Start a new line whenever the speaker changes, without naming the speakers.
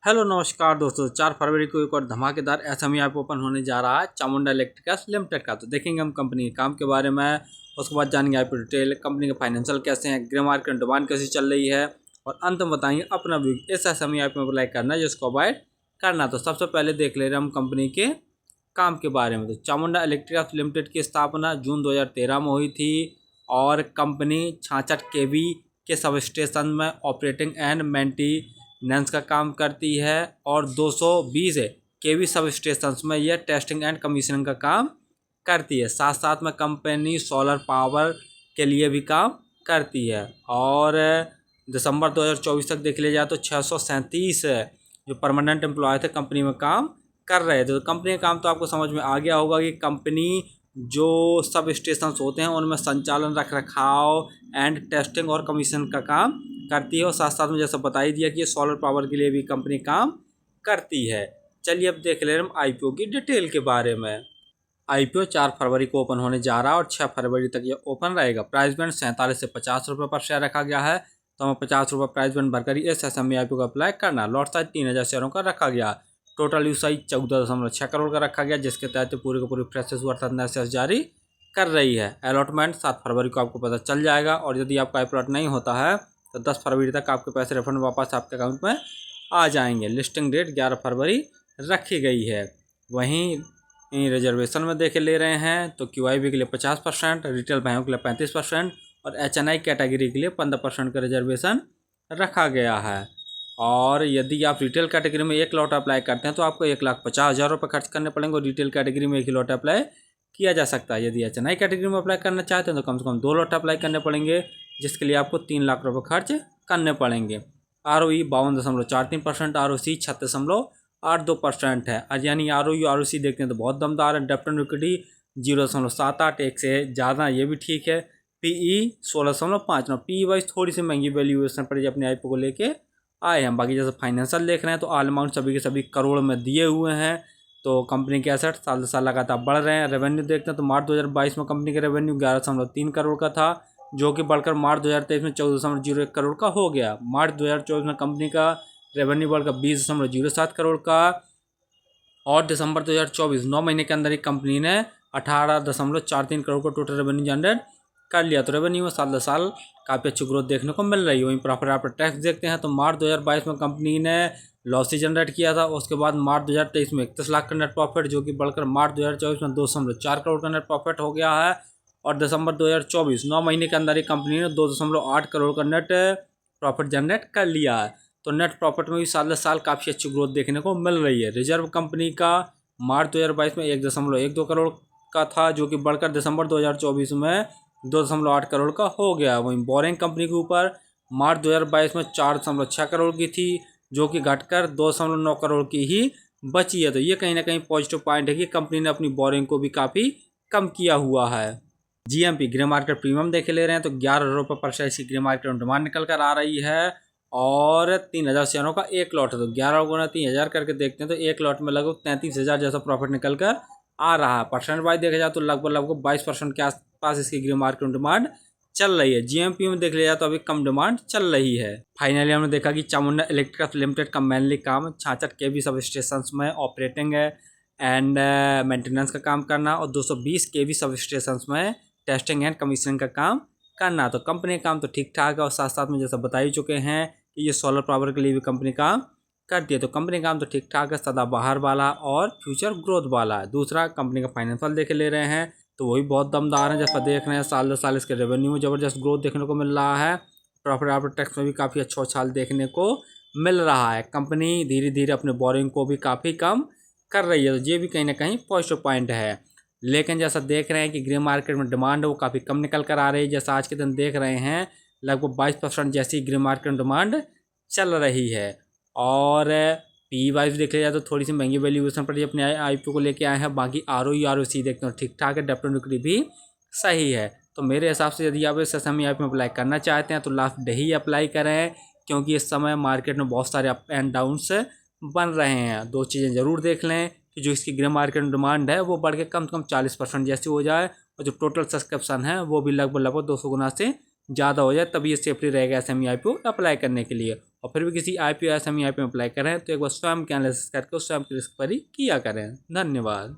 Hello नमस्कार दोस्तों, 4 फरवरी को एक और धमाकेदार एसएमई ऐप ओपन होने जा रहा है चामुंडा इलेक्ट्रिकल्स लिमिटेड का। तो देखेंगे हम कंपनी के काम के बारे में, उसके बाद जानेंगे ऐप डिटेल, कंपनी के फाइनेंशियल कैसे हैं, ग्रे मार्केट डिमांड कैसी चल रही है, और अंत में बताएंगे अपना व्यू इस एसएमई ऐप में अप्लाई करना है जिसको अवॉइड करना। तो सबसे पहले देख ले रहे हैं हम कंपनी के काम के बारे में। तो चामुंडा इलेक्ट्रिकल्स लिमिटेड की स्थापना जून 2013 में हुई थी और कंपनी 66 केवी के सब स्टेशन में ऑपरेटिंग एंड मेंटेनेंस का काम करती है और 220 केवी सब स्टेशंस में यह टेस्टिंग एंड कमीशनिंग का काम करती है। साथ साथ में कंपनी सोलर पावर के लिए भी काम करती है। और दिसंबर 2024 तक देख लिया जाए तो 637 जो परमानेंट एम्प्लॉय थे कंपनी में काम कर रहे थे। तो कंपनी का काम तो आपको समझ में आ गया होगा कि कंपनी जो सब स्टेशंस होते हैं उनमें संचालन, रख रखाव एंड टेस्टिंग और कमीशन का काम करती है। और साथ साथ में जैसा बता ही दिया कि ये सोलर पावर के लिए भी कंपनी काम करती है। चलिए अब देख ले रहे हैं हम आईपीओ की डिटेल के बारे में। आईपीओ 4 फरवरी को ओपन होने जा रहा है और 6 फरवरी तक ये ओपन रहेगा। प्राइस बैंड 47 से 50 रुपये पर शेयर रखा गया है। तो हमें 50 रुपये प्राइस बैंड भरकर इस एसएमई आईपीओ को अप्लाई करना। लॉट साइज 3000 शेयरों का रखा गया। टोटल यूज साइज 14.6 करोड़ का रखा गया, जिसके तहत पूरी का पूरी फ्रेशर्स अर्थात नए शेयर जारी कर रही है। अलॉटमेंट 7 फरवरी को आपको पता चल जाएगा और यदि आपका अलॉट नहीं होता है तो 10 फरवरी तक आपके पैसे रिफंड वापस आपके अकाउंट में आ जाएंगे। लिस्टिंग डेट 11 फरवरी रखी गई है। वहीं रिजर्वेशन में देखे ले रहे हैं तो क्यूआईबी के लिए 50%, रिटेल भाइयों के लिए 35% और एचएनआई कैटेगरी के लिए 15% का रिजर्वेशन रखा गया है। और यदि आप रिटेल कैटेगरी में एक लॉट अप्लाई करते हैं तो आपको 1,50,000 रुपये खर्च करने पड़ेंगे और रिटेल कैटेगरी में एक ही लॉट अप्लाई किया जा सकता है। यदि एचएनआई कैटेगरी में अप्लाई करना चाहते हैं तो कम से कम 2 लॉट अप्लाई करने पड़ेंगे, जिसके लिए आपको 3 लाख रुपये खर्च करने पड़ेंगे। ROE 52.43%, ROC 36.82% है। यानी ROE देखते हैं तो बहुत दमदार है। डेप्ट एंड इक्विटी 0.78, एक से ज़्यादा, ये भी ठीक है। PE 16.59। PE वाइज थोड़ी सी महंगी वैल्यूएशन पर अपने आईपीओ को लेके आए हैं। बाकी जैसे फाइनेंशियल देख रहे हैं तो ऑल अमाउंट सभी के सभी करोड़ में दिए हुए हैं। तो कंपनी के एसेट साल से साल लगातार बढ़ रहे हैं। रेवेन्यू देखते हैं तो मार्च 2022 में कंपनी का रेवेन्यू 11.3 करोड़ का था, जो कि बढ़कर मार्च 2023 में 14.01 करोड़ का हो गया। मार्च 2024 में कंपनी का रेवेन्यू बढ़कर 20.07 करोड़ का। और दिसंबर 2024 9 महीने के अंदर ही कंपनी ने 18.43 करोड़ का टोटल रेवेन्यू जनरेट कर लिया। तो रेवेन्यू में साल दर साल काफ़ी अच्छी ग्रोथ देखने को मिल रही है। वहीं प्रॉफिट आफ्टर टैक्स देखते हैं तो मार्च 2022 में कंपनी ने लॉस ही जनरेट किया था। उसके बाद मार्च 2023 में 31 लाख का नेट प्रॉफिट, जो कि बढ़कर मार्च 2024 में 2.4 करोड़ का नेट प्रॉफिट हो गया है। और दिसंबर 2024 9 महीने के अंदर ही कंपनी ने 2.8 करोड़ का नेट प्रॉफिट जनरेट कर लिया है। तो नेट प्रॉफिट में भी साल दर साल काफ़ी अच्छी ग्रोथ देखने को मिल रही है। रिजर्व कंपनी का मार्च 2022 में 1.12 करोड़ का था, जो कि बढ़कर दिसंबर 2024 में 2.8 करोड़ का हो गया। वहीं बोरिंग कंपनी के ऊपर मार्च 2022 में 4.6 करोड़ की थी, जो कि घटकर 2.9 करोड़ की ही बची है। तो ये कहीं ना कहीं पॉजिटिव पॉइंट है कि कंपनी ने अपनी बोरिंग को भी काफ़ी कम किया हुआ है। GMP ग्रे मार्केट प्रीमियम देखे ले रहे हैं तो 11 रुपये पर शेयर की ग्रे मार्केट में डिमांड निकल कर आ रही है और 3,000 शेयरों का एक लॉट है। तो 11 गुना 3,000 करके देखते हैं तो एक लॉट में लगभग 33,000 जैसा प्रॉफिट निकल कर आ रहा है। परसेंट वाइज देखा जाए तो लगभग 22% के आसपास इसकी ग्रे मार्केट में डिमांड चल रही है। GMP में देख लिया जाए तो अभी कम डिमांड चल रही है। फाइनली हमने देखा कि चामुंडा इलेक्ट्रिकल्स लिमिटेड का मेनली काम 66 केवी सब स्टेशन में ऑपरेटिंग है एंड मेंटेनेंस का काम करना और 220 केवी सब स्टेशन में टेस्टिंग एंड कमीशनिंग का काम करना। तो कंपनी का काम तो ठीक ठाक है और साथ साथ में जैसा बता ही चुके हैं कि ये सोलर पावर के लिए भी कंपनी काम करती है। तो कंपनी का काम तो ठीक ठाक है, सदाबहार वाला और फ्यूचर ग्रोथ वाला है। दूसरा कंपनी का फाइनेंशियल देख ले रहे हैं तो वही बहुत दमदार है। जैसा देख रहे हैं साल दर साल इसके रेवेन्यू में ज़बरदस्त ग्रोथ देखने को मिल रहा है। प्रॉफिट आफ्टर टैक्स में भी काफ़ी अच्छा उछाल देखने को मिल रहा है। कंपनी धीरे धीरे अपने बोरिंग को भी काफ़ी कम कर रही है, तो ये भी कहीं ना कहीं पॉजिटिव पॉइंट है। लेकिन जैसा देख रहे हैं कि ग्रे मार्केट में डिमांड है वो काफ़ी कम निकल कर आ रही है। जैसा आज के दिन देख रहे हैं लगभग 22% जैसी ग्रे मार्केट में डिमांड चल रही है। और PE वाइज देख लिया जाए तो थोड़ी सी महंगी वैल्यूएशन पर अपने आईपीओ को लेके आए हैं। बाकी ROE ROC देखते हैं ठीक ठाक है। डेप्ट एंड इक्विटी भी सही है। तो मेरे हिसाब से यदि आप इस एसएमई ऐप में अप्लाई करना चाहते हैं तो लास्ट डे ही अप्लाई करें, क्योंकि इस समय मार्केट में बहुत सारे अप एंड डाउन्स बन रहे हैं। 2 चीज़ें ज़रूर देख लें कि जो इसकी ग्रे मार्केट में डिमांड है वो बढ़ के कम से कम 40% जैसी हो जाए और जो टोटल सब्सक्रिप्शन है वो भी लगभग 200 गुना से ज़्यादा हो जाए, तभी ये सेफली रहेगा एसएमई आईपीओ अप्लाई करने के लिए। और फिर भी किसी IPO या SME IPO में अप्लाई करें तो एक बार स्वयं के एनालिसिस करके उस स्वयं की रिस्क पर ही किया करें। धन्यवाद।